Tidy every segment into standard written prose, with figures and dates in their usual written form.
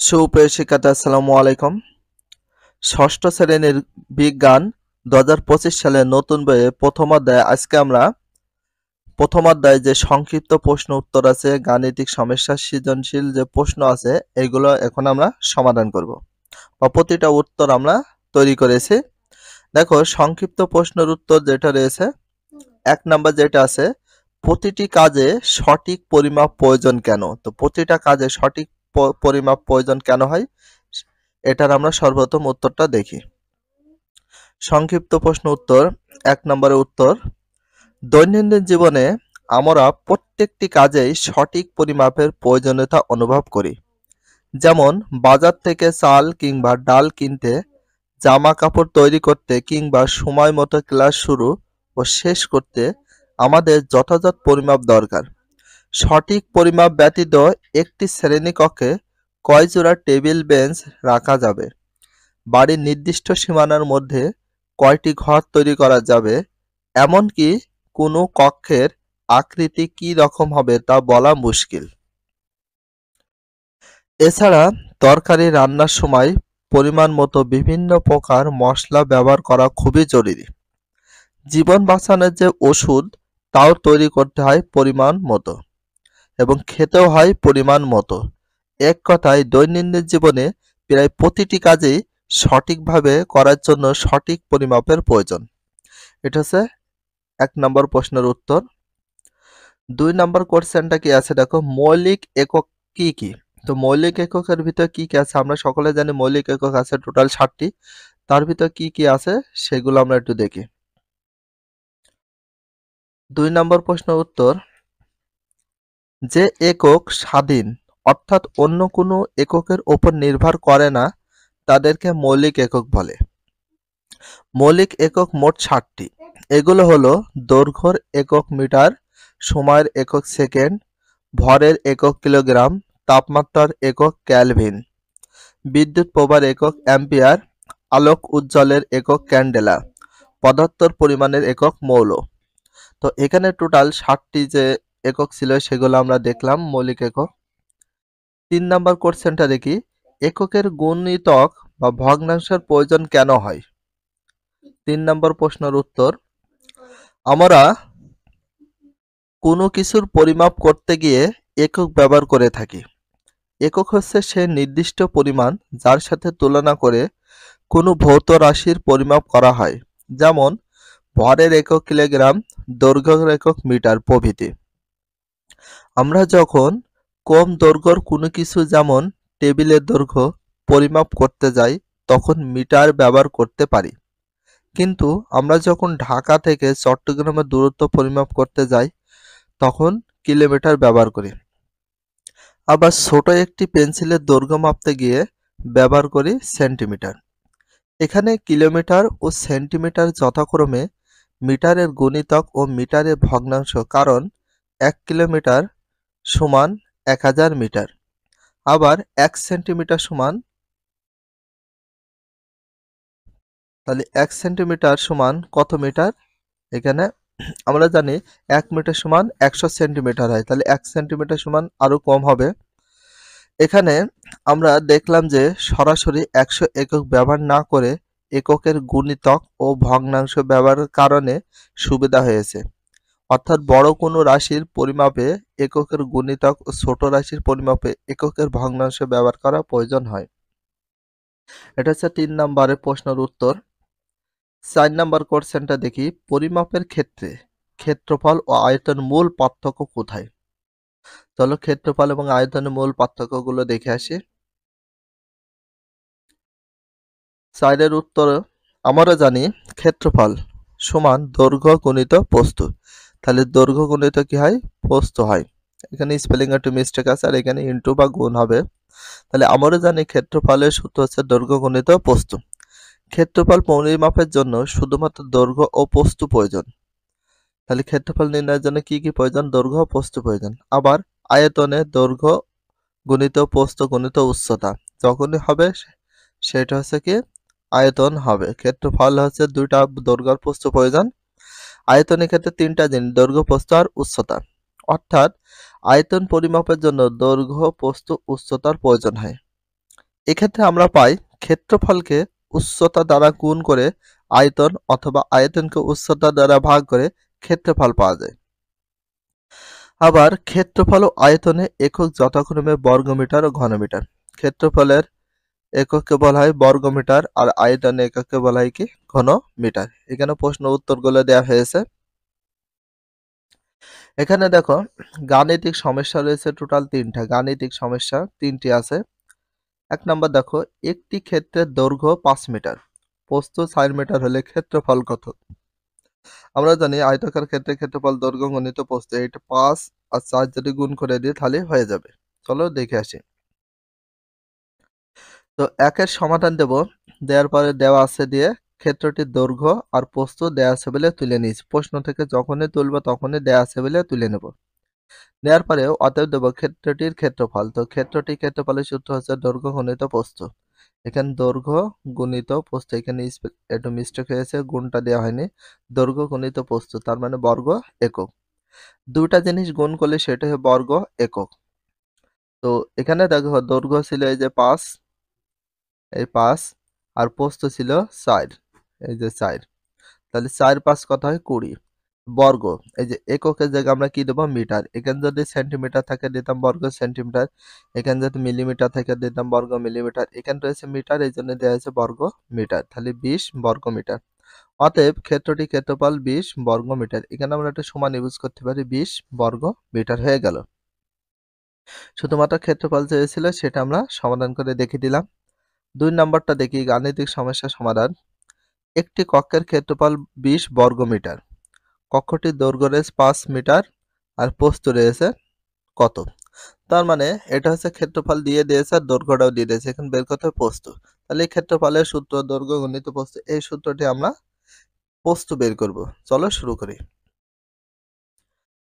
সুপ্রিয় শিক্ষার্থী আসসালামু আলাইকুম। ষষ্ঠ শ্রেণীর বিজ্ঞান 2025 সালের নতুন বইয়ে প্রথম অধ্যায়ে আজকে আমরা প্রথম অধ্যায়ে যে সংক্ষিপ্ত প্রশ্ন উত্তর আছে, গাণিতিক সমস্যা, সৃজনশীল যে প্রশ্ন আছে এগুলো এখন আমরা সমাধান করব বা প্রতিটা উত্তর আমরা তৈরি করেছি। দেখো, সংক্ষিপ্ত প্রশ্নের উত্তর যেটা রয়েছে, 1 নাম্বার যেটা আছে, প্রতিটি কাজে সঠিক পরিমাপ প্রয়োজন কেন? তো প্রতিটা কাজে সঠিক পরিমাপ প্রয়োজন কেন হয়, এটার আমরা সর্বপ্রথম উত্তরটা দেখি। সংক্ষিপ্ত প্রশ্ন উত্তর 1 নম্বরের উত্তর, দৈনন্দিন জীবনে আমরা প্রত্যেকটি কাজেই সঠিক পরিমাপের প্রয়োজনীয়তা অনুভব করি। যেমন বাজার থেকে চাল কিংবা ডাল কিনতে, জামা কাপড় তৈরি করতে কিংবা সময় মতো ক্লাস শুরু ও শেষ করতে আমাদের যথাযথ পরিমাপ দরকার। সঠিক পরিমাপ ব্যতীত একটি শ্রেণীকক্ষে কয় জোড়া টেবিল বেঞ্চ রাখা যাবে? বাড়ির নির্দিষ্ট সীমানার মধ্যে কয়টি ঘর তৈরি করা যাবে? এমনকি কোনো কক্ষের আকৃতি কী রকম হবে তা বলা মুশকিল। এছাড়া তরকারি রান্নার সময় পরিমাণ মতো বিভিন্ন প্রকার মশলা ব্যবহার করা খুবই জরুরি। জীবন বাঁচানোর যে ওষুধ তাও তৈরি করতে হয় পরিমাণ মতো এবং খেতেও হয় পরিমাণ মতো। এক কথায় দৈনন্দিন জীবনে প্রায় প্রতিটি কাজেই সঠিকভাবে করার জন্য সঠিক পরিমাপের প্রয়োজন। এটা হচ্ছে 1 নম্বর প্রশ্নের উত্তর। 2 নম্বর কোশ্চেনটা কি আছে দেখো, মৌলিক একক কি কি? তো মৌলিক এককের ভিতর কি কি আছে? আমরা সকলে জানি মৌলিক একক আছে টোটাল 7টি। তার ভিতর কি কি আছে সেগুলো আমরা একটু দেখি। 2 নম্বর প্রশ্নের উত্তর, যে একক স্বাধীন অর্থাৎ অন্য কোনো এককের উপর নির্ভর করে না তাদেরকে মৌলিক একক বলে। মৌলিক একক মোট 7টি। এগুলো হলো দৈর্ঘ্যের একক মিটার, সময়ের একক সেকেন্ড, ভরের একক কিলোগ্রাম, তাপমাত্রার একক কেলভিন, বিদ্যুৎ প্রবাহের একক অ্যাম্পিয়ার, আলোক উজ্জ্বলের একক ক্যান্ডেলা, পদার্থের পরিমাণের একক মৌল। তো এখানে টোটাল 7টি যে একক ছিল সেগুলো আমরা দেখলাম মৌলিক একক। 3 নাম্বার কোশ্চেনটা দেখি, এককের গুণিতক বা ভগ্নাংশের প্রয়োজন কেন হয়? 3 নম্বর প্রশ্নের উত্তর, আমরা কোনো কিছুর পরিমাপ করতে গিয়ে একক ব্যবহার করে থাকি। একক হচ্ছে সে নির্দিষ্ট পরিমাণ যার সাথে তুলনা করে কোনো ভৌত রাশির পরিমাপ করা হয়, যেমন ভরের একক কিলোগ্রাম, দৈর্ঘ্যের একক মিটার প্রভৃতি। আমরা যখন কম দৈর্ঘ্যের কোনো কিছু যেমন টেবিলের দৈর্ঘ্য পরিমাপ করতে যাই তখন মিটার ব্যবহার করতে পারি, কিন্তু আমরা যখন ঢাকা থেকে চট্টগ্রামের দূরত্ব পরিমাপ করতে যাই তখন কিলোমিটার ব্যবহার করি। আবার ছোট একটি পেন্সিলের দৈর্ঘ্য মাপতে গিয়ে ব্যবহার করি সেন্টিমিটার। এখানে কিলোমিটার ও সেন্টিমিটার যথাক্রমে মিটারের গুণিতক ও মিটারের ভগ্নাংশ, কারণ 1 কিলোমিটার সমান 1000 মিটার। আবার 1 সেন্টিমিটার সমান, তাহলে 1 সেন্টিমিটার সমান কত মিটার? এখানে আমরা জানি 1 মিটার সমান 100 সেন্টিমিটার হয়, তাহলে 1 সেন্টিমিটার সমান আরো কম হবে। এখানে আমরা দেখলাম যে সরাসরি 100 একক ব্যবহার না করে এককের গুণিতক ও ভগ্নাংশ ব্যবহারের কারণে সুবিধা হয়েছে। অর্থাৎ বড় কোনো রাশির পরিমাপে এককের গুণিতক ও ছোট রাশির পরিমাপে এককের ভগ্নাংশ ব্যবহার করা প্রয়োজন হয়। এটা হচ্ছে 3 নম্বরের প্রশ্নের উত্তর। 4 নম্বর কোশ্চেনটা দেখি, পরিমাপের ক্ষেত্রে ক্ষেত্রফল ও আয়তনের মূল পার্থক্য কোথায়? চলো ক্ষেত্রফল এবং আয়তনের মূল পার্থক্যগুলো দেখে আসি। 4 উত্তর, আমরা জানি ক্ষেত্রফল সমান দৈর্ঘ্য গুণিত প্রস্থ। তাহলে দৈর্ঘ্য গুণিত কি হয়? প্রস্থ হয়। এখানে স্পেলিং একটু মিস্টেক আছে, আর এখানে ইনটু বা গুণ হবে। তাহলে আমরা জানি ক্ষেত্রফলের সূত্র হচ্ছে দৈর্ঘ্য গুণিত প্রস্থ। ক্ষেত্রফল পরিমাপের জন্য শুধুমাত্র দৈর্ঘ্য ও প্রস্থ প্রয়োজন। তাহলে ক্ষেত্রফল নির্ণয়ের জন্য কি কি প্রয়োজন? দৈর্ঘ্য ও প্রস্থ প্রয়োজন। আবার আয়তনে দৈর্ঘ্য গুণিত প্রস্থ গুণিত উচ্চতা যখনই হবে সেটা হচ্ছে কি আয়তন হবে। ক্ষেত্রফল হচ্ছে 2টা দৈর্ঘ্য আর প্রস্থ প্রয়োজন। আয়তনের ক্ষেত্রে 3টা জিনিস, দৈর্ঘ্য প্রস্থ আর উচ্চতা। অর্থাৎ আয়তন পরিমাপের জন্য দৈর্ঘ্য প্রস্থ উচ্চতার প্রয়োজন হয়। এক্ষেত্রে আমরা পাই ক্ষেত্রফলকে উচ্চতা দ্বারা গুণ করে আয়তন অথবা আয়তনকে উচ্চতা দ্বারা ভাগ করে ক্ষেত্রফল পাওয়া যায়। আবার ক্ষেত্রফল ও আয়তনে একক যথাক্রমে বর্গমিটার ও ঘনমিটার। ক্ষেত্রফলের একককে বলা হয় বর্গমিটার আর আয়তনের একককে বলা হয় কি ঘনমিটার। এখানে প্রশ্ন উত্তরগুলো দেওয়া হয়েছে। এখানে দেখো গাণিতিক সমস্যা রয়েছে টোটাল 3টা। গাণিতিক সমস্যা 3টি আছে। 1 নাম্বার দেখো, একটি ক্ষেত্রের দৈর্ঘ্য 5 মিটার, প্রস্থ 4 মিটার হলে ক্ষেত্রফল কত? আমরা জানি আয়তাকার ক্ষেত্রে ক্ষেত্রফল দৈর্ঘ্য গুণিত প্রস্থ, এটা 5 আর 4 যদি গুণ করে দিই তাহলে হয়ে যাবে। চলো দেখে আসি। তো একের সমাধান দেব, দেওয়ার পরে দেওয়া আছে দিয়ে ক্ষেত্রটির দৈর্ঘ্য আর প্রস্থ দেওয়া আছে বলে তুলে নিয়েছি। প্রশ্ন থেকে যখনই তুলব তখনই দেওয়া আছে বলে তুলে নেব। নেওয়ার পরে অতএব দেব ক্ষেত্রটির ক্ষেত্রফল। তো ক্ষেত্রটির ক্ষেত্রফলের সূত্র হচ্ছে দৈর্ঘ্য গুণিত প্রস্থ। এখানে দৈর্ঘ্য গুণিত প্রস্থ, এখানে একটু মিস্টেক হয়েছে, গুণটা দেওয়া হয়নি। দৈর্ঘ্য গুণিত প্রস্থ তার মানে বর্গ একক। দুটা জিনিস গুণ করলে সেটা হয় বর্গ একক। তো এখানে দেখো দৈর্ঘ্য ছিল এই যে 5, এই 5 আর প্রস্থ ছিল 4, এই যে 4। তাহলে 4 5 কত হয় 20 বর্গ। এই যে এককের জায়গায় আমরা কি দেবো মিটার। এখানে যদি সেন্টিমিটার থাকে দিতাম বর্গ সেন্টিমিটার, এখানে যদি মিলিমিটার থাকে দিতাম বর্গ মিলিমিটার, এখানে রয়েছে মিটার এই জন্য দেওয়া হয়েছে বর্গ মিটার। তাহলে 20 বর্গ মিটার। অতএব ক্ষেত্রটি ক্ষেত্রফল 20 বর্গ মিটার। এখানে আমরা একটা সমান ইউজ করতে পারি, 20 বর্গ মিটার হয়ে গেল। শুধুমাত্র ক্ষেত্রফল চেয়েছিল সেটা আমরা সমাধান করে দেখিয়ে দিলাম। 2 নাম্বারটা দেখি, গাণিতিক সমস্যা সমাধান। একটি কক্ষের ক্ষেত্রফল 20 বর্গ মিটার। কক্ষটির দৈর্ঘ্য রয়েছে 5 মিটার আর প্রস্থ রয়েছে কত? তার মানে এটা হচ্ছে ক্ষেত্রফল দিয়ে দিয়েছে আর দৈর্ঘ্যটাও দিয়ে দিয়েছে। এখন বের করতে হবে প্রস্থ। তাহলে এই ক্ষেত্রফলের সূত্র দৈর্ঘ্য গুণিত প্রস্থ, এই সূত্রটি আমরা প্রস্থ বের করব। চলো শুরু করি।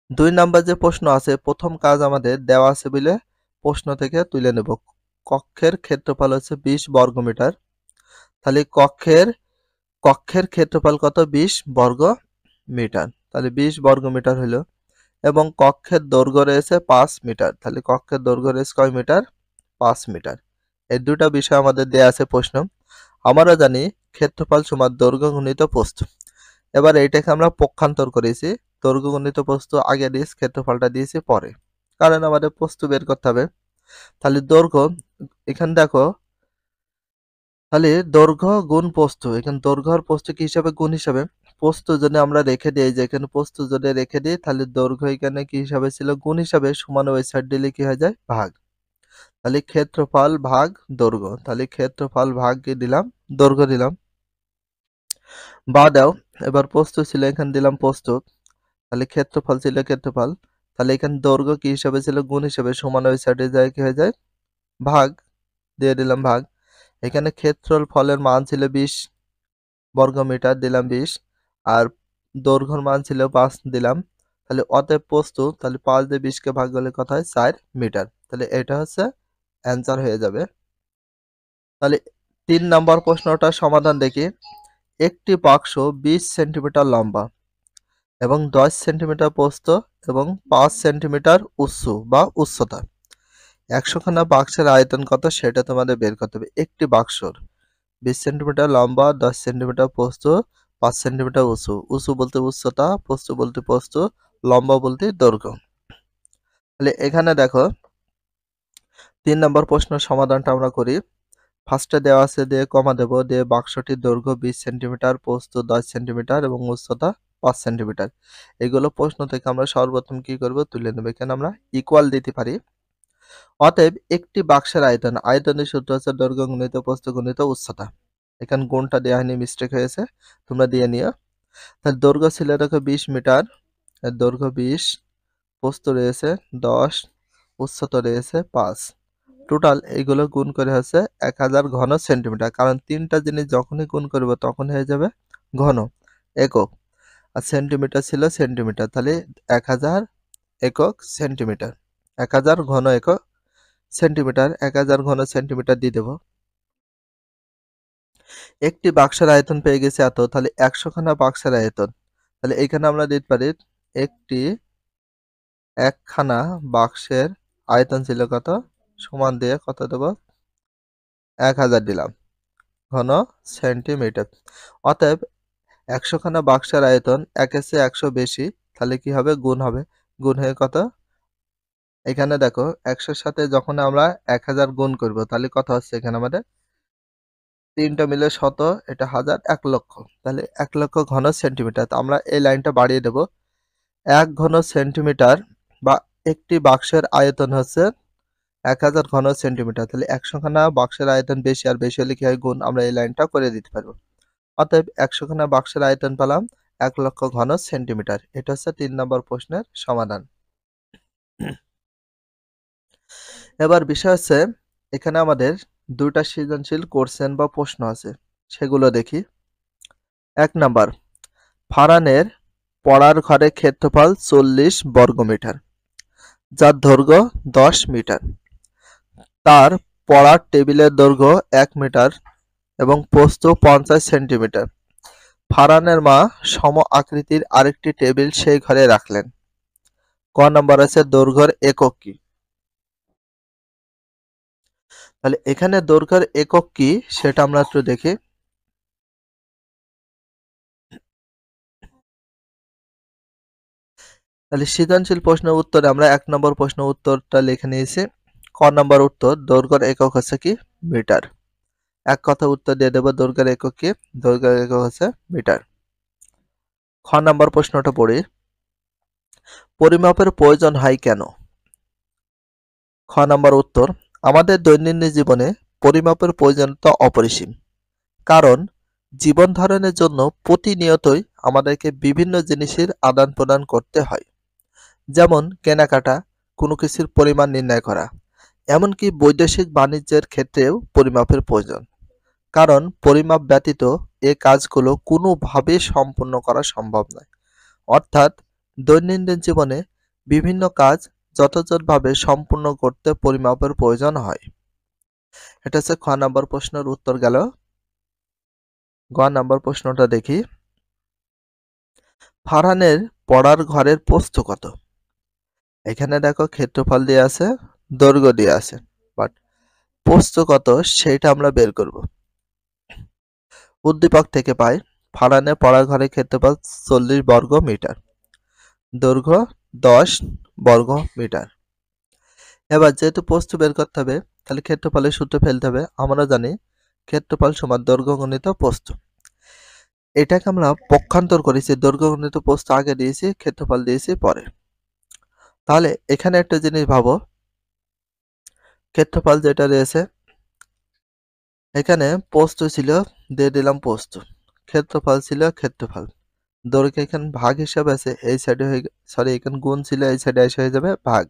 2 নাম্বার যে প্রশ্ন আছে, প্রথম কাজ আমাদের দেওয়া আছে বলে প্রশ্ন থেকে তুলে নেব। কক্ষের ক্ষেত্রফল হচ্ছে 20 বর্গ মিটার। তাহলে কক্ষের কক্ষের ক্ষেত্রফল কত? 20 বর্গ মিটার। তাহলে 20 বর্গ মিটার হলো, এবং কক্ষের দৈর্ঘ্য রয়েছে 5 মিটার। তাহলে কক্ষের দৈর্ঘ্য রয়েছে কয় মিটার? 5 মিটার। এই দুটা বিষয় আমাদের দেয়া আছে প্রশ্ন। আমরা জানি ক্ষেত্রফল সমান দৈর্ঘ্য গুণিত প্রস্থ। এবার এইটাকে আমরা পক্ষান্তর করেছি, দৈর্ঘ্য গুণিত প্রস্থ আগে দিয়েছি, ক্ষেত্রফলটা দিয়েছি পরে, কারণ আমাদের প্রস্থ বের করতে হবে। তাহলে দৈর্ঘ্য, এখানে দেখো, তাহলে দৈর্ঘ্য গুণ প্রস্থ, এখানে দৈর্ঘ্য আর প্রস্থ কি হিসাবে? গুণ হিসাবে। প্রস্থ যদি আমরা রেখে দিই, যে এখানে প্রস্থ যদি রেখে দিই তাহলে দৈর্ঘ্য এখানে কি হিসাবে ছিল? গুণ হিসাবে। সমান ওই সাইড দিলে কি হয়ে যায়? ভাগ। তাহলে ক্ষেত্রফল ভাগ দৈর্ঘ্য। তাহলে ক্ষেত্রফল ভাগ কি দিলাম? দৈর্ঘ্য দিলাম। বা দাও, এবার প্রস্থ ছিল, এখানে দিলাম প্রস্থ। তাহলে ক্ষেত্রফল ছিল ক্ষেত্রফল। তাহলে এখানে দৈর্ঘ্য কি হিসাবে ছিল? গুণ হিসাবে। সমান ওই সাইডে যায় কি হয়ে যায়? ভাগ। দিয়ে দিলাম ভাগ। এখানে ক্ষেত্রফলের মান ছিল 20 বর্গ মিটার, দিলাম 20। আর দৈর্ঘ্যের মান ছিল 5 দিলাম। তাহলে অতএব প্রস্থ, তাহলে 5 দিয়ে 20 কে ভাগ করলে কত হয়? 4 মিটার। তাহলে এটা হচ্ছে অ্যান্সার হয়ে যাবে। তাহলে 3 নম্বর প্রশ্নটার সমাধান দেখি। একটি বাক্স 20 সেন্টিমিটার লম্বা এবং 10 সেন্টিমিটার প্রস্থ এবং 5 সেন্টিমিটার উঁচু বা উচ্চতা। 100 খানা বাক্সের আয়তন কত সেটা তোমাদের বের করতে হবে। একটি বাক্সর 20 সেন্টিমিটার লম্বা, 10 সেন্টিমিটার প্রস্থ, 5 সেন্টিমিটার উঁচু। উঁচু বলতে উচ্চতা, প্রস্থ বলতে প্রস্থ, লম্বা বলতে দৈর্ঘ্য। তাহলে এখানে দেখো 3 নম্বর প্রশ্নের সমাধানটা আমরা করি। ফার্স্টে দেওয়া আছে, দিয়ে কমা দেব, দিয়ে বাক্সটির দৈর্ঘ্য 20 সেন্টিমিটার, প্রস্থ 10 সেন্টিমিটার এবং উচ্চতা 5 সেন্টিমিটার। এগুলো প্রশ্ন থেকে আমরা সর্বপ্রথম কি করব? তুলে নেব। এখানে আমরা ইকুয়াল দিতে পারি। অতএব একটি বাক্সের আয়তন, আয়তনের সূত্র হচ্ছে দৈর্ঘ্য গুণিত প্রস্থ গুণিত উচ্চতা। এখানে গুণটা দেওয়া হয়নি, মিস্টেক হয়েছে, তোমরা দিয়ে নিও। তাহলে দৈর্ঘ্য ছিল দেখো 20 মিটার, দৈর্ঘ্য 20, প্রস্থ রয়েছে 10, উচ্চতা রয়েছে 5। টোটাল এইগুলো গুণ করে হচ্ছে 1000 ঘন সেন্টিমিটার, কারণ তিনটা জিনিস যখনই গুণ করব তখন হয়ে যাবে ঘন একক। আর সেন্টিমিটার ছিল সেন্টিমিটার, তাহলে 1000 একক সেন্টিমিটার, 1000 ঘন একক সেন্টিমিটার, 1000 ঘন সেন্টিমিটার দিয়ে দেব। একটি বাক্সের আয়তন পেয়ে গেছে এত, তাহলে 100 খানা বাক্সের আয়তন। তাহলে এখানে আমরা দিতে পারি একটি একখানা বাক্সের আয়তন ছিল কত? সমান দিয়ে কত দেব? 1000 দিলাম ঘন সেন্টিমিটার। অতএব 100 খানা বাক্সের আয়তন 1 এর চেয়ে 100 বেশি, তাহলে কি হবে? গুণ হবে। গুণ হয়ে কত? এখানে দেখো 100-র সাথে যখন আমরা 1000 গুণ করব তাহলে কত হচ্ছে এখানে আমাদের? 3টা মিলে 100, এটা 1000, 1 লক্ষ। তাহলে 1 লক্ষ ঘন সেন্টিমিটার। তো আমরা এই লাইনটা বাড়িয়ে দেব। 1 ঘন সেন্টিমিটার বা একটি বাক্সের আয়তন হচ্ছে 1000 ঘন সেন্টিমিটার। তাহলে 100 খানা বাক্সের আয়তন বেশি, আর বেশি হলে কি হয়? গুণ। আমরা এই লাইনটা করে দিতে পারবো। অতএব 100 খানা বাক্সের আয়তন পেলাম 1 লক্ষ ঘন সেন্টিমিটার। এটা হচ্ছে 3 নম্বর প্রশ্নের সমাধান। এবার বিষয় হচ্ছে এখানে আমাদের 2টা সৃজনশীল কোশ্চেন বা প্রশ্ন আছে, সেগুলো দেখি। 1 নাম্বার, ফারহানের পড়ার ঘরের ক্ষেত্রফল 40 বর্গমিটার, যার দৈর্ঘ্য 10 মিটার। তার পড়ার টেবিলের দৈর্ঘ্য 1 মিটার এবং প্রস্থ 50 সেন্টিমিটার। ফারহানের মা সম আকৃতির আরেকটি টেবিল সেই ঘরে রাখলেন। ক নাম্বার আছে দৈর্ঘ্যের একক কি? তাহলে এখানে দৈর্ঘ্যের একক কি সেটা আমরা একটু দেখি। তাহলে সৃজনশীল প্রশ্নের উত্তরে আমরা 1 নম্বর প্রশ্ন উত্তরটা লিখে নিয়েছি। ক নম্বর উত্তর, দৈর্ঘ্যের একক হচ্ছে কি? মিটার। এক কথা উত্তর দিয়ে দেব। দৈর্ঘ্যের একক কি? দৈর্ঘ্যের একক হচ্ছে মিটার। খ নম্বর প্রশ্নটা পড়ি। পরিমাপের প্রয়োজন হয় কেন? খ নম্বর উত্তর, আমাদের দৈনন্দিন জীবনে পরিমাপের প্রয়োজনীয়তা অপরিসীম। কারণ জীবন ধারণের জন্য প্রতিনিয়তই আমাদেরকে বিভিন্ন জিনিসের আদান প্রদান করতে হয়। যেমন কেনাকাটা, কোনো কিছুর পরিমাণ নির্ণয় করা, এমনকি বৈদেশিক বাণিজ্যের ক্ষেত্রেও পরিমাপের প্রয়োজন। কারণ পরিমাপ ব্যতীত এ কাজগুলো কোনোভাবে সম্পন্ন করা সম্ভব নয়। অর্থাৎ দৈনন্দিন জীবনে বিভিন্ন কাজ যথাযথভাবে সম্পূর্ণ করতে পরিমাপের প্রয়োজন হয়। এটা হচ্ছে খ নম্বর প্রশ্নের উত্তর গেল। গ নম্বর প্রশ্নটা দেখি। ফারহানের পড়ার ঘরের প্রস্থ কত? এখানে দেখো ক্ষেত্রফল দিয়ে আছে, দৈর্ঘ্য দিয়ে আছে, বাট প্রস্থ কত সেটা আমরা বের করব। উদ্দীপক থেকে পাই ফারহানের পড়ার ঘরের ক্ষেত্রফল 40 বর্গ মিটার, দৈর্ঘ্য 10 বর্গ মিটার। এবার যেহেতু প্রস্থ বের করতে হবে, তাহলে ক্ষেত্রফলের সূত্র ফেলতে হবে। আমরা জানি ক্ষেত্রফল সমান দৈর্ঘ্য গুণিত প্রস্থ। এটাকে আমরা পক্ষান্তর করেছি, দৈর্ঘ্য গুণিত প্রস্থ আগে দিয়েছি, ক্ষেত্রফল দিয়েছি পরে। তাহলে এখানে একটা জিনিস ভাবো, ক্ষেত্রফল যেটা রয়েছে এখানে প্রস্থ ছিল, দিয়ে দিলাম প্রস্থ, ক্ষেত্রফল ছিল ক্ষেত্রফল, দৈর্ঘ্য এখানে ভাগ হিসাবে আছে, এই সাইডে হয়ে সরি এখানে গুণ ছিল, এই সাইডে এসে হয়ে যাবে ভাগ।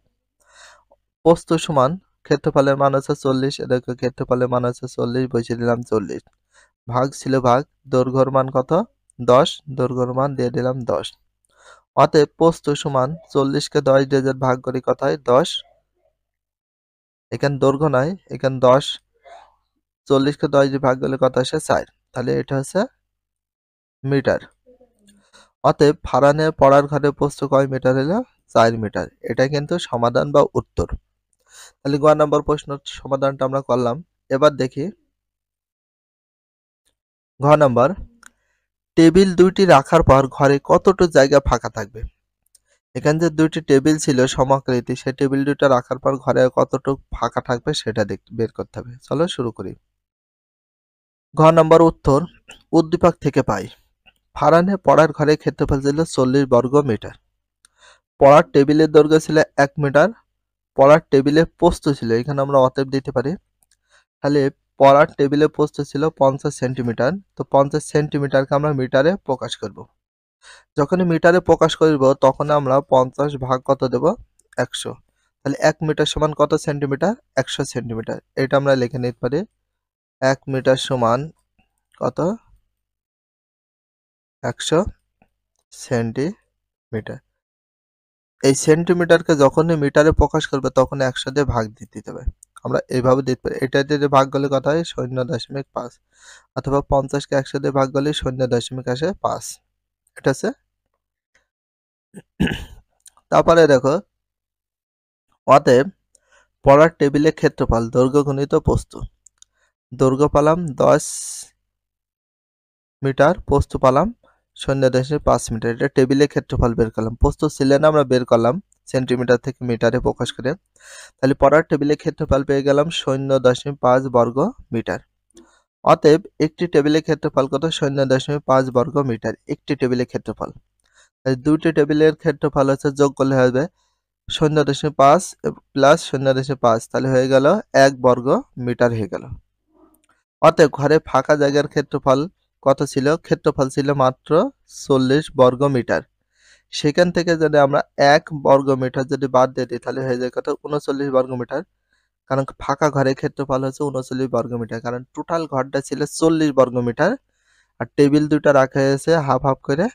প্রস্থ সমান ক্ষেত্রফলের মান আছে 40, এদেরকে ক্ষেত্রফলের মান আছে 40, বসিয়ে দিলাম 40, ভাগ ছিল ভাগ, দৈর্ঘ্যের মান কত? 10, দৈর্ঘ্যের মান দিয়ে দিলাম 10। অতএব প্রস্থ সমান 40কে 10 দিয়ে যদি ভাগ করি কত হয়? 10। এখানে দৈর্ঘ্য নাই, এখানে 10, 40কে 10 দিয়ে ভাগ করলে কত আসে? 4। তাহলে এটা হচ্ছে মিটার। অতএব ফারহানের পড়ার ঘরের প্রস্থ কয় মিটার হলো? 4 মিটার। এটা কিন্তু সমাধান বা উত্তর। তাহলে গ নম্বর প্রশ্নের সমাধানটা আমরা করলাম। এবার দেখি ঘ নম্বর, টেবিল দুইটি রাখার পর ঘরে কতটুকু জায়গা ফাঁকা থাকবে? এখানে যে দুইটি টেবিল ছিল সমাকৃতি, সেই টেবিল দুইটা রাখার পর ঘরে কতটুকু ফাঁকা থাকবে সেটা বের করতে হবে। চলো শুরু করি। ঘ নম্বর উত্তর, উদ্দীপক থেকে পাই ফারহানের পড়ার ঘরের ক্ষেত্রফল ছিল 40 বর্গ মিটার, পড়ার টেবিলের দৈর্ঘ্য ছিল 1 মিটার, পড়ার টেবিলের প্রস্থ ছিল, এখানে আমরা অতএব দিতে পারি, তাহলে পড়ার টেবিলের প্রস্থ ছিল 50 সেন্টিমিটার। তো 50 সেন্টিমিটারকে আমরা মিটারে প্রকাশ করব। যখনই মিটারে প্রকাশ করব তখন আমরা 50 ভাগ কত দেব? 100। তাহলে 1 মিটার সমান কত সেন্টিমিটার? 100 সেন্টিমিটার। এটা আমরা লিখে নিতে পারি 1 মিটার সমান কত? 100 সেন্টিমিটার। এই সেন্টিমিটারকে যখনই মিটারে প্রকাশ করবে তখন 100 দিয়ে ভাগ দিতে হবে। আমরা এইভাবে দিতে পারি, এটা দিয়ে ভাগ করলে কত হয়? 0.5, অথবা 50কে 100 দিয়ে ভাগ করলে 0.5 এটা আছে। তারপরে দেখো, অতএব পড়ার টেবিলের ক্ষেত্রফল দৈর্ঘ্য গুণিত প্রস্থ। দৈর্ঘ্য পেলাম 10 মিটার, প্রস্থ পেলাম 0.5 মিটার। এটা টেবিলের ক্ষেত্রফল বের করলাম। প্রস্থ সিলিন্ডার আমরা বের করলাম সেন্টিমিটার থেকে মিটারে প্রকাশ করে। তাহলে পরের টেবিলের ক্ষেত্রফল পেয়ে গেলাম 0.5 বর্গ মিটার। অতএব একটি টেবিলের ক্ষেত্রফল কত? 0.5 বর্গ মিটার একটি টেবিলের ক্ষেত্রফল। তাই দুইটি টেবিলের ক্ষেত্রফল হচ্ছে যোগ করলে হবে 0.5 প্লাস 0.5, তাহলে হয়ে গেল 1 বর্গ মিটার হয়ে গেল। অতএব ঘরে ফাঁকা জায়গার ক্ষেত্রফল কত ছিল? ক্ষেত্রফল ছিল মাত্র 40 বর্গ মিটার। সেখান থেকে যদি আমরা 1 বর্গ মিটার যদি বাদ দিয়ে দিই তাহলে হয়ে যায় কত? 39 বর্গ মিটার। কারণ ফাঁকা ঘরের ক্ষেত্রফল হচ্ছে 39 বর্গ মিটার, কারণ টোটাল ঘরটা ছিল 40 বর্গ মিটার আর টেবিল দুটো রাখা হয়েছে হাফ হাফ করে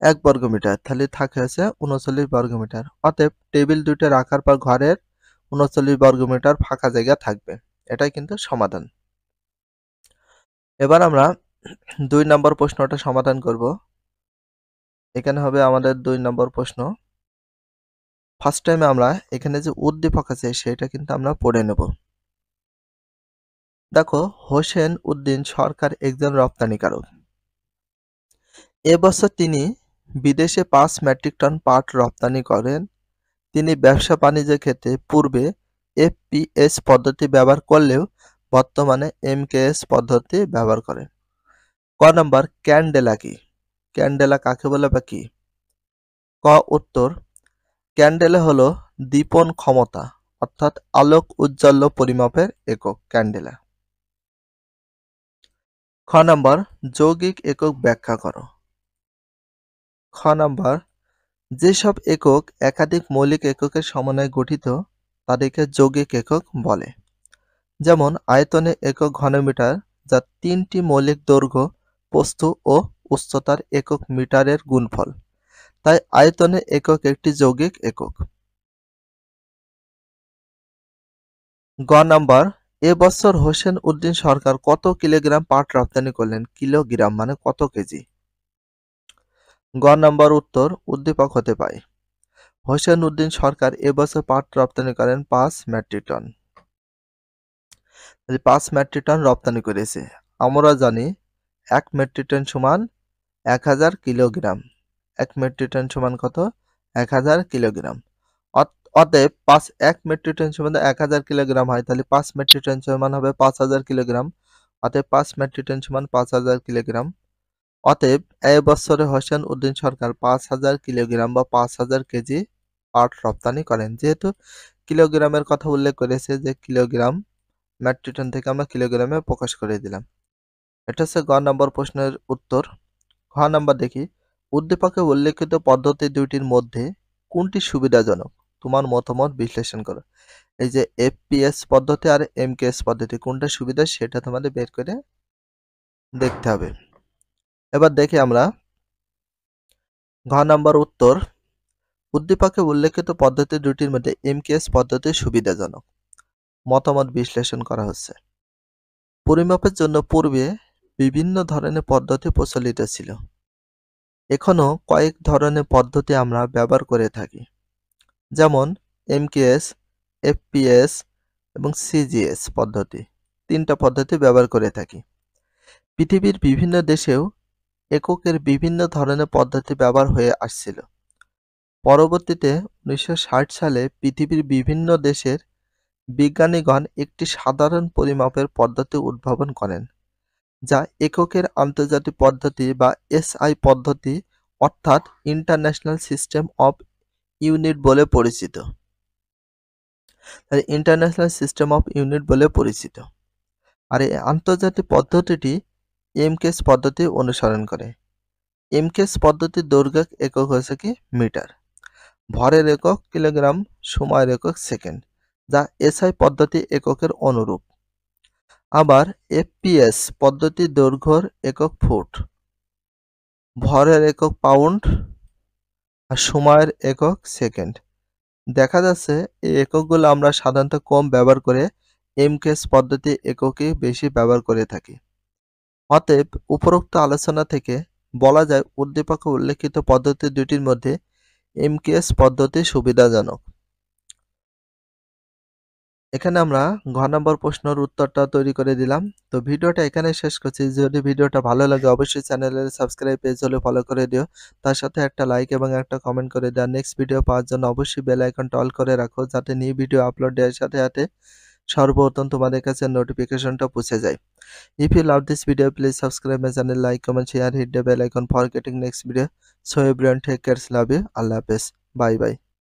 1 বর্গ মিটার, তাহলে থাকে হচ্ছে 39 বর্গ মিটার। অতএব টেবিল দুটো রাখার পর ঘরের 39 বর্গ মিটার ফাঁকা জায়গা থাকবে। এটাই কিন্তু সমাধান। এবার আমরা 2 নম্বর প্রশ্নটা সমাধান করব। এখানে হবে আমাদের 2 নম্বর প্রশ্ন। ফার্স্ট টাইমে আমরা এখানে যে উদ্দীপক আছে সেটা কিন্তু আমরা পড়ে নেব। দেখো, হোসেন উদ্দিন সরকার একজন রপ্তানিকারক। এবছর তিনি বিদেশে 5 মেট্রিক টন পাট রপ্তানি করেন। তিনি ব্যবসা বাণিজ্যের ক্ষেত্রে পূর্বে এফপিএস পদ্ধতি ব্যবহার করলেও বর্তমানে এমকেএস পদ্ধতি ব্যবহার করেন। ক নম্বর, ক্যান্ডেলা কি? ক্যান্ডেলা কাকে বলে বা কি? ক উত্তর, ক্যান্ডেলা হলো দীপন ক্ষমতা অর্থাৎ আলোক উজ্জ্বল্য পরিমাপের একক ক্যান্ডেলা। খ নম্বর, যৌগিক একক ব্যাখ্যা করো। খ নম্বর, যেসব একক একাধিক মৌলিক এককের সমন্বয়ে গঠিত তাদেরকে যৌগিক একক বলে। যেমন আয়তনে একক ঘনমিটার, যা 3টি মৌলিক দৈর্ঘ্য, প্রস্থ ও উচ্চতার একক মিটারের গুণফল, তাই আয়তনে একক একটি যৌগিক একক। গ নম্বর, এবছর হোসেন উদ্দিন সরকার কত কিলোগ্রাম পাট রপ্তানি করলেন? কিলোগ্রাম মানে কত কেজি। গ নম্বর উত্তর, উদ্দীপক হতে পায়। হোসেন উদ্দিন সরকার এবছর পাট রপ্তানি করেন 5 মেট্রিক টন। 5 মেট্রিক টন রপ্তানি করেছে। আমরা জানি 1 মেট্রিক টন সমান 1000 কিলোগ্রাম। 1 মেট্রিক টন সমান কত? 1000 কিলোগ্রাম। অতএব 1 মেট্রিক টন সমান 1000 কিলোগ্রাম হয়, তাহলে 5 মেট্রিক টন সমান হবে 5000 কিলোগ্রাম। অতএব 5 মেট্রিক টন সমান 5000 কিলোগ্রাম। অতএব এই বছরে হোসেন উদ্দিন সরকার 5000 কিলোগ্রাম বা 5000 কেজি পাট রপ্তানি করেন। যেহেতু কিলোগ্রামের কথা উল্লেখ করেছে, যে কিলোগ্রাম মেট্রিক টন থেকে আমরা কিলোগ্রামে প্রকাশ করে দিলাম। এটা হচ্ছে গ নম্বর প্রশ্নের উত্তর। ঘ নম্বর দেখি, উদ্দীপকে উল্লেখিত পদ্ধতি দুইটির মধ্যে কোনটি সুবিধাজনক? তোমার মতামত বিশ্লেষণ করো। এই যে এফপিএস পদ্ধতি আর এমকেএস পদ্ধতি কোনটা সুবিধা সেটা তোমাদের বের করে দেখতে হবে। এবার দেখি আমরা ঘ নম্বর উত্তর, উদ্দীপকে উল্লেখিত পদ্ধতি দুটির মধ্যে এমকেএস পদ্ধতি সুবিধাজনক। মতামত বিশ্লেষণ করা হচ্ছে। পরিমাপের জন্য পূর্বে বিভিন্ন ধরনের পদ্ধতি প্রচলিত ছিল। এখনো কয়েক ধরনের পদ্ধতি আমরা ব্যবহার করে থাকি, যেমন এমকেএস, এফপিএস এবং সিজিএস পদ্ধতি। 3টা পদ্ধতি ব্যবহার করে থাকি। পৃথিবীর বিভিন্ন দেশেও এককের বিভিন্ন ধরনের পদ্ধতি ব্যবহার হয়ে আসছিল। পরবর্তীতে 1960 সালে পৃথিবীর বিভিন্ন দেশের বিজ্ঞানীগণ একটি সাধারণ পরিমাপের পদ্ধতি উদ্ভাবন করেন, যা এককের আন্তর্জাতিক পদ্ধতি বা এসআই পদ্ধতি অর্থাৎ ইন্টারন্যাশনাল সিস্টেম অফ ইউনিট বলে পরিচিত। ইন্টারন্যাশনাল সিস্টেম অফ ইউনিট বলে পরিচিত। আর এই আন্তর্জাতিক পদ্ধতিটি এমকেএস পদ্ধতি অনুসরণ করে। এমকেএস পদ্ধতির দৈর্ঘ্য একক হচ্ছে কি? মিটার। ভরের একক কিলোগ্রাম, সময়ের একক সেকেন্ড, যা এসআই পদ্ধতি এককের অনুরূপ। আবার এফপিএস পদ্ধতির দৈর্ঘ্যের একক ফুট, ভরের একক পাউন্ড আর সময়ের একক সেকেন্ড। দেখা যাচ্ছে এই এককগুলো আমরা সাধারণত কম ব্যবহার করে এমকেএস পদ্ধতি এককে বেশি ব্যবহার করে থাকি। অতএব উপরোক্ত আলোচনা থেকে বলা যায় উদ্দীপকে উল্লেখিত পদ্ধতি দুটির মধ্যে এমকেএস পদ্ধতি সুবিধাজনক। এখানে আমরা ঘ নম্বর প্রশ্নের উত্তরটা তৈরি করে দিলাম। তো ভিডিওটা এখানেই শেষ করছি। যদি ভিডিওটা ভালো লাগে অবশ্যই চ্যানেলের সাবস্ক্রাইব পেজ হলে ফলো করে দিও। তার সাথে একটা লাইক এবং একটা কমেন্ট করে দেও। নেক্সট ভিডিও পাওয়ার জন্য অবশ্যই বেল আইকনটা অল করে রাখো যাতে নিউ ভিডিও আপলোড দেওয়ার সাথে সাথে সর্বপ্রথম তোমাদের কাছে নোটিফিকেশনটা পৌঁছে যায়। If you love this video, please subscribe my channel, like, comment, share, hit the bell icon for getting next video. So everyone take care, love you, Allah Hafiz, bye bye.